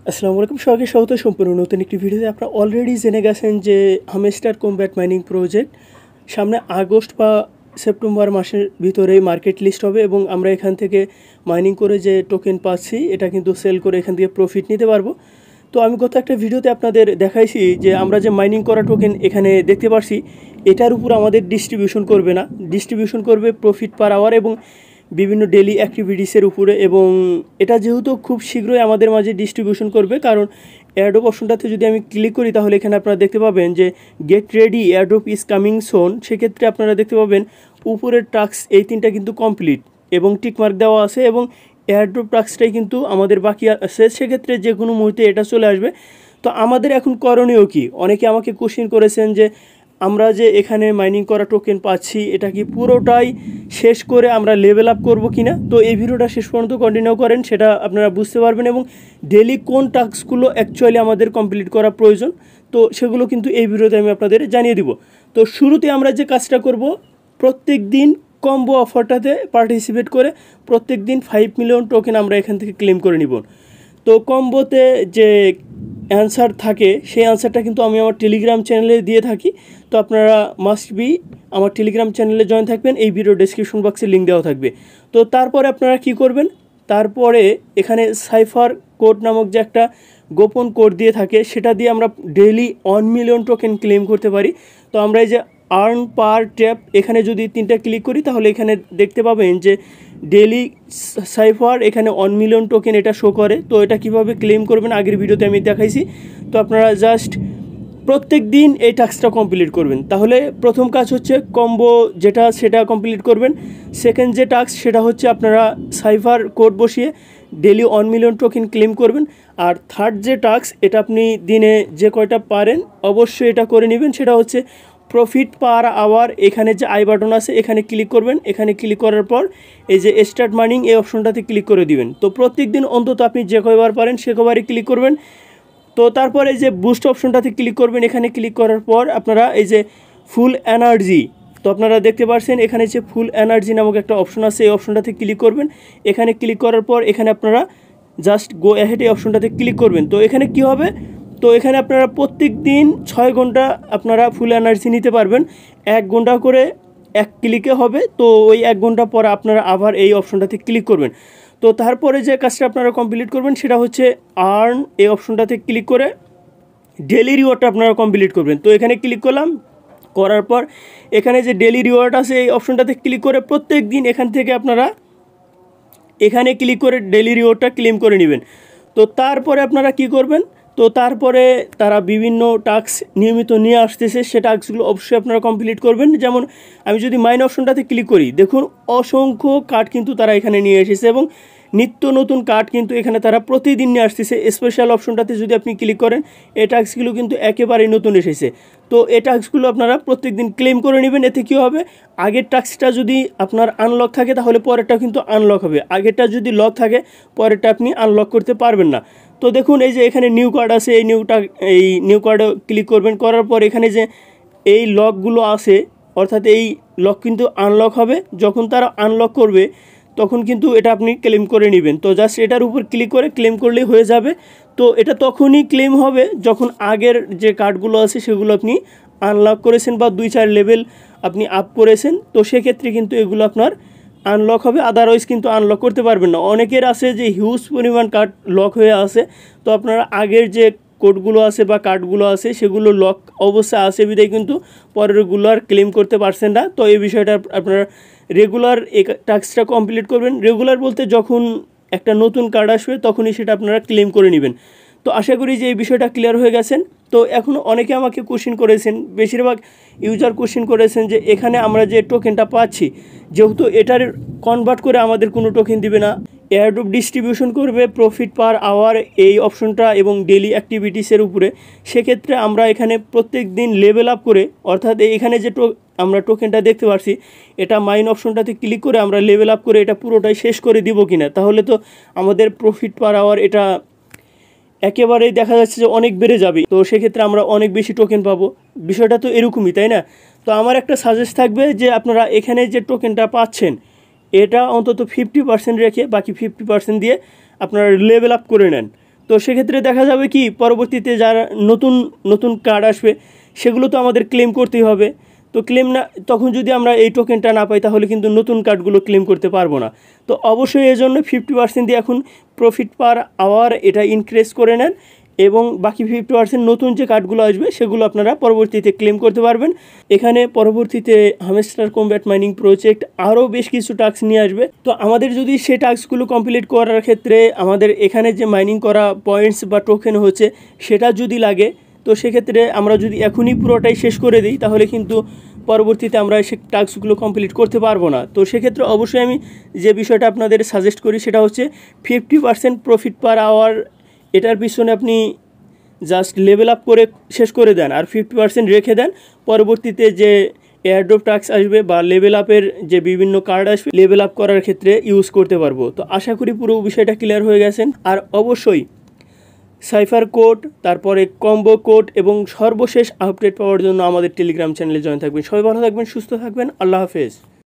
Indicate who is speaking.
Speaker 1: আসসালামু আলাইকুম, সবাইকে স্বাগত সম্পূর্ণ নতুন একটি ভিডিওতে। আপনারা অলরেডি জেনে গেছেন যে হামস্টার কমব্যাট মাইনিং প্রজেক্ট সামনে আগস্ট বা সেপ্টেম্বর মাসের ভিতরেই মার্কেট লিস্ট হবে এবং আমরা এখান থেকে মাইনিং করে যে টোকেন পাচ্ছি এটা কিন্তু সেল করে এখান থেকে প্রফিট নিতে পারবো। তো আমি গত একটা ভিডিওতে আপনাদের দেখাইছি যে আমরা যে মাইনিং করা টোকেন এখানে দেখতে পাচ্ছি এটার উপর আমাদের ডিস্ট্রিবিউশন করবে না, ডিস্ট্রিবিউশন করবে প্রফিট পার আওয়ার এবং বিভিন্ন ডেলি অ্যাক্টিভিটিসের উপরে। এবং এটা যেহেতু খুব শীঘ্রই আমাদের মাঝে ডিস্ট্রিবিউশন করবে, কারণ এয়ারড্রপ অপশনটাতে যদি আমি ক্লিক করি তাহলে এখানে আপনারা দেখতে পাবেন যে get ready airdrop is coming soon. সেক্ষেত্রে আপনারা দেখতে পাবেন উপরের টাস্ক এই তিনটা কিন্তু কমপ্লিট এবং টিকমার্ক দেওয়া আছে এবং এয়ারড্রপ টাস্কটাই কিন্তু আমাদের বাকি আছে। সেক্ষেত্রে যে কোনো মুহূর্তে এটা চলে আসবে। তো আমাদের এখন করণীয় কি? অনেকে আমাকে কোশ্চেন করেছেন যে আমরা যে এখানে মাইনিং করা টোকেন পাচ্ছি এটা কি পুরোটাই শেষ করে আমরা লেভেল আপ করবো কি না। তো এই ভিডিওটা শেষ পর্যন্ত কন্টিনিউ করেন, সেটা আপনারা বুঝতে পারবেন এবং ডেলি কোন টাস্কগুলো অ্যাকচুয়ালি আমাদের কমপ্লিট করা প্রয়োজন তো সেগুলো কিন্তু এই ভিডিওতে আমি আপনাদের জানিয়ে দিব। তো শুরুতে আমরা যে কাজটা করব, প্রত্যেক দিন কম্বো অফারটাতে পার্টিসিপেট করে প্রত্যেক দিন 5 মিলিয়ন টোকেন আমরা এখান থেকে ক্লেম করে নিব। তো কম্বোতে যে অ্যান্সার থাকে সেই অ্যান্সারটা কিন্তু আমি আমার টেলিগ্রাম চ্যানেলে দিয়ে থাকি। তো আপনারা মাস্ট বি আমার টেলিগ্রাম চ্যানেলে জয়েন থাকবেন, এই ভিডিও ডেসক্রিপশন বক্সে লিঙ্ক দেওয়া থাকবে। তো তারপরে আপনারা কি করবেন, তারপরে এখানে সাইফার কোড নামক যে একটা গোপন কোড দিয়ে থাকে সেটা দিয়ে আমরা ডেইলি 1 মিলিয়ন টোকেন ক্লেম করতে পারি। তো আমরা এই যে আর্ন পার ট্যাপ এখানে যদি 3টা ক্লিক করি তাহলে এখানে দেখতে পাবেন যে ডেইলি সাইফার এখানে 1 মিলিয়ন টোকেন এটা শো করে। তো এটা কিভাবে ক্লেম করবেন আগের ভিডিওতে আমি দেখাইছি। তো আপনারা জাস্ট প্রত্যেক দিন এই টাস্কটা কমপ্লিট করবেন। তাহলে প্রথম কাজ হচ্ছে কম্বো যেটা সেটা কমপ্লিট করবেন। সেকেন্ড যে টাস্ক সেটা হচ্ছে আপনারা সাইফার কোড বসিয়ে ডেলি 1 মিলিয়ন টোকেন ক্লেম করবেন। আর থার্ড যে টাস্ক এটা আপনি দিনে যে কয়টা পারেন অবশ্যই এটা করে নেবেন, সেটা হচ্ছে প্রফিট পার আওয়ার। এখানে যে আই বাটন আছে এখানে ক্লিক করবেন, এখানে ক্লিক করার পর এই যে স্টার্ট মাইনিং এই অপশনটাতে ক্লিক করে দিবেন। তো প্রত্যেক দিন অন্তত আপনি যে কয়বার পারেন সে কয়বারই ক্লিক করবেন। তো তারপরে এই যে বুস্ট অপশনটাতে ক্লিক করবেন, এখানে ক্লিক করার পর আপনারা এই যে ফুল এনার্জি, তো আপনারা দেখতে পাচ্ছেন এখানে যে ফুল এনার্জি নামক একটা অপশন আছে এই অপশনটাতে ক্লিক করবেন। এখানে ক্লিক করার পর এখানে আপনারা জাস্ট গো অ্যাহেড এই অপশনটাতে ক্লিক করবেন। তো এখানে কি হবে, তো এখানে আপনারা প্রত্যেক দিন 6 ঘন্টা আপনারা ফুল এনার্জি নিতে পারবেন। 1 ঘন্টা করে এক ক্লিকে হবে। তো ওই 1 ঘন্টা পর আপনারা আবার এই অপশনটাতে ক্লিক করবেন। তো তারপরে যে কাজটা আপনারা কমপ্লিট করবেন সেটা হচ্ছে আর্ন এই অপশনটাতে ক্লিক করে ডেলি রিওয়ার্ডটা আপনারা কমপ্লিট করবেন। তো এখানে ক্লিক করলাম, করার পর এখানে যে ডেলি রিওয়ার্ড আছে এই অপশনটাতে ক্লিক করে প্রত্যেক দিন এখান থেকে আপনারা এখানে ক্লিক করে ডেলি রিওয়ার্ডটা ক্লেম করে নেবেন। তো তারপরে আপনারা কি করবেন, তো তারপরে তারা বিভিন্ন টাস্ক নিয়মিত নিয়ে আসতেছে, সে টাস্কগুলো অবশ্যই আপনারা কমপ্লিট করবেন। যেমন আমি যদি মাইন অপশনটাতে ক্লিক করি, দেখুন অসংখ্য কার্ড কিন্তু তারা এখানে নিয়ে এসেছে এবং নিত্য নতুন কার্ড কিন্তু এখানে তারা প্রতিদিন নিয়ে আসতেছে। স্পেশাল অপশনটাতে যদি আপনি ক্লিক করেন এই টাস্কগুলো কিন্তু একেবারেই নতুন এসেছে। তো এই টাস্কগুলো আপনারা প্রত্যেক দিন ক্লেম করে নেবেন। এতে কী হবে, আগের টাস্কটা যদি আপনার আনলক থাকে তাহলে পরেরটা কিন্তু আনলক হবে, আগেরটা যদি লক থাকে পরেরটা আপনি আনলক করতে পারবেন না। তো দেখুন এই যে এখানে নিউ কার্ড আছে, এই নিউ কার্ডে ক্লিক করবেন, করার পর এখানে যে এই লকগুলো আছে অর্থাৎ এই লক কিন্তু আনলক হবে। যখন তারা আনলক করবে তখন কিন্তু এটা আপনি ক্লেম করে নেবেন। তো জাস্ট এটার উপর ক্লিক করে ক্লেম করলেই হয়ে যাবে। তো এটা তখনই ক্লেম হবে যখন আগের যে কার্ডগুলো আছে সেগুলো আপনি আনলক করেছেন বা 2-4 লেভেল আপনি আপ করেছেন। তো সেক্ষেত্রে কিন্তু এগুলো আপনার আনলক হবে, আদারওয়াইজ কিন্তু আনলক করতে পারবেন না। অনেকের আছে যে হিউজ পরিমাণ কার্ড লক হয়ে আছে, তো আপনারা আগের যে কোডগুলো আছে বা কার্ডগুলো আছে সেগুলো লক অবস্থায় আছে বিধায় কিন্তু পরেরগুলো আর ক্লেম করতে পারছেন না। তো এই বিষয়টা আপনারা রেগুলার এই টাস্কটা কমপ্লিট করবেন। রেগুলার বলতে যখন একটা নতুন কার্ড আসবে তখনই সেটা আপনারা ক্লেম করে নেবেন। তো আশা করি যে এই বিষয়টা ক্লিয়ার হয়ে গেছেন। তো এখন অনেকে আমাকে কোশ্চেন করেছেন, বেশিরভাগ ইউজার কোশ্চেন করেছেন যে এখানে আমরা যে টোকেনটা পাচ্ছি যেহেতু এটার কনভার্ট করে আমাদের কোনো টোকেন দিবে না, এয়ারড্রপ ডিস্ট্রিবিউশন করবে প্রফিট পার আওয়ার এই অপশনটা এবং ডেলি অ্যাক্টিভিটিসের উপরে, সেক্ষেত্রে আমরা এখানে প্রত্যেক দিন লেভেল আপ করে অর্থাৎ এখানে যে আমরা টোকেনটা দেখতে পাচ্ছি এটা মাইন অপশনটাতে ক্লিক করে আমরা লেভেল আপ করে এটা পুরোটাই শেষ করে দিব কিনা, তাহলে তো আমাদের প্রফিট পার আওয়ার এটা একেবারেই দেখা যাচ্ছে যে অনেক বেড়ে যাবে। তো সেক্ষেত্রে আমরা অনেক বেশি টোকেন পাবো। বিষয়টা তো এরকমই, তাই না? তো আমার একটা সাজেস্ট থাকবে যে আপনারা এখানে যে টোকেনটা পাচ্ছেন এটা অন্তত 50% রেখে বাকি 50% দিয়ে আপনারা লেভেল আপ করে নেন। তো সেক্ষেত্রে দেখা যাবে কি পরবর্তীতে যারা নতুন নতুন কার্ড আসবে সেগুলো তো আমাদের ক্লেম করতেই হবে। তো ক্লেম না, তখন যদি আমরা এই টোকেনটা না পাই তাহলে কিন্তু নতুন কার্ডগুলো ক্লেম করতে পারবো না। তো অবশ্যই এর জন্য 50% দিয়ে এখন প্রফিট পার আওয়ার এটা ইনক্রিজ করে নেন, এবং বাকি 50% নতুন যে কার্ডগুলো আসবে সেগুলো আপনারা পরবর্তীতে ক্লেম করতে পারবেন। এখানে পরবর্তীতে হামস্টার কমব্যাট মাইনিং প্রজেক্ট আরও বেশ কিছু টাস্ক নিয়ে আসবে। তো আমাদের যদি সেই টাস্কগুলো কমপ্লিট করার ক্ষেত্রে আমাদের এখানে যে মাইনিং করা পয়েন্টস বা টোকেন হচ্ছে সেটা যদি লাগে, তো সেক্ষেত্রে আমরা যদি এখনই পুরোটাই শেষ করে দিই তাহলে কিন্তু পরবর্তীতে আমরা সে টাস্কগুলো কমপ্লিট করতে পারবো না। তো সেক্ষেত্রে অবশ্যই আমি যে বিষয়টা আপনাদের সাজেস্ট করি সেটা হচ্ছে 50% প্রফিট পার আওয়ার, এটার পিছনে আপনি জাস্ট লেভেল আপ করে শেষ করে দেন, আর 50% রেখে দেন। পরবর্তীতে যে এয়ারড্রপ টাস্ক আসবে বা লেভেল আপের যে বিভিন্ন কার্ড আসবে লেভেল আপ করার ক্ষেত্রে ইউজ করতে পারবো। তো আশা করি পুরো বিষয়টা ক্লিয়ার হয়ে গেছেন। আর অবশ্যই সাইফার কোড, তারপরে কম্বো কোড এবং সর্বশেষ আপডেট পাওয়ার জন্য আমাদের টেলিগ্রাম চ্যানেলে জয়েন থাকবেন। সবাই ভালো থাকবেন, সুস্থ থাকবেন, আল্লাহ হাফেজ।